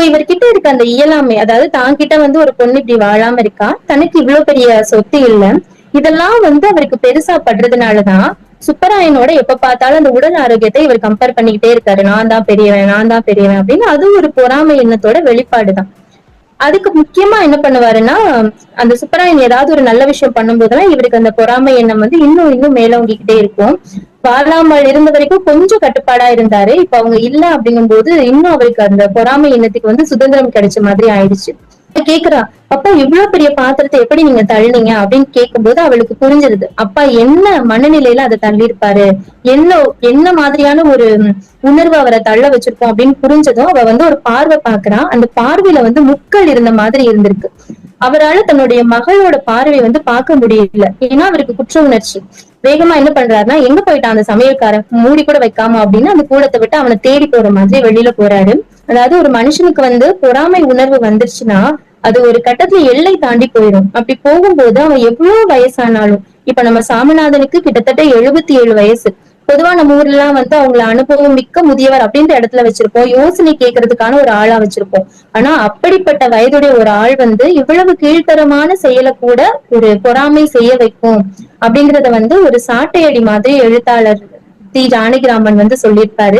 இவர்கிட்ட இருக்க அந்த இயலாமை, அதாவது தான் கிட்ட ஒரு பொண்ணு இப்படி வாழாம இருக்கா, தனக்கு இவ்வளவு பெரிய சொத்து இல்ல, இதெல்லாம் அவருக்கு பெருசா படுறதுனாலதான் சுப்பராயனோட எப்ப பார்த்தாலும் அந்த உடல் ஆரோக்கியத்தை இவர் கம்பேர் பண்ணிக்கிட்டே இருக்காரு. நான் தான் பெரியவன், நான் தான் பெரியவன் அப்படின்னு. அது ஒரு பொறாமை எண்ணத்தோட வெளிப்பாடுதான். அதுக்கு முக்கியமா என்ன பண்ணுவாருன்னா, அந்த சுப்பராயன் ஏதாவது ஒரு நல்ல விஷயம் பண்ணும் போதெல்லாம் இவருக்கு அந்த பொறாமை எண்ணம் இன்னும் இன்னும் மேலோங்கிக்கிட்டே இருக்கும். வாழாமல் இருந்த வரைக்கும் கொஞ்சம் கட்டுப்பாடா இருந்தாரு. இப்ப அவங்க இல்ல அப்படிங்கும் போது இன்னும் அவருக்கு அந்த பொறாமை எண்ணத்துக்கு சுதந்திரம் கிடைச்ச மாதிரி ஆயிடுச்சு. கேக்குறா, அப்பா இவ்வளவு பெரிய பாத்திரத்தை எப்படி நீங்க தள்ளினீங்க அப்படின்னு கேட்கும்போது அவளுக்கு புரிஞ்சிருது, அப்பா என்ன மனநிலையில அதை தள்ளியிருப்பாரு, என்ன என்ன மாதிரியான ஒரு உணர்வு அவரை தள்ள வச்சிருக்கோம் அப்படின்னு புரிஞ்சதும் அவ ஒரு பார்வை பாக்குறா. அந்த பார்வையில முட்கள் இருந்த மாதிரி இருந்திருக்கு. அவரால் தன்னுடைய மகளோட பார்வை பார்க்க முடியல. ஏன்னா அவருக்கு குற்ற உணர்ச்சி. வேகமா என்ன பண்றாருன்னா, எங்க போயிட்டான் அந்த சமையல்காரன், மூடி கூட வைக்காம அப்படின்னு அந்த கூடத்தை விட்டு அவனை தேடி போற மாதிரி வெளியில போறாரு. அதாவது ஒரு மனுஷனுக்கு பொறாமை உணர்வு வந்துருச்சுன்னா அது ஒரு கட்டத்துல எல்லை தாண்டி போயிடும். அப்படி போகும்போது அவன் எவ்வளவு வயசானாலும், இப்ப நம்ம சாமிநாதனுக்கு கிட்டத்தட்ட 77 வயசு. பொதுவா நம்ம ஊர்ல எல்லாம் அவங்கள அனுபவம் மிக்க முதியவர் அப்படின்ற இடத்துல வச்சிருப்போம், யோசனை கேட்கறதுக்கான ஒரு ஆளா வச்சிருப்போம். ஆனா அப்படிப்பட்ட வயதுடைய ஒரு ஆள் இவ்வளவு கீழ்த்தரமான செயலை கூட ஒரு பொறாமை செய்ய வைக்கும் அப்படிங்கறத ஒரு சாட்டையடி மாதிரி எழுத்தாளர் தி. ஜானகிராமன் சொல்லியிருப்பாரு.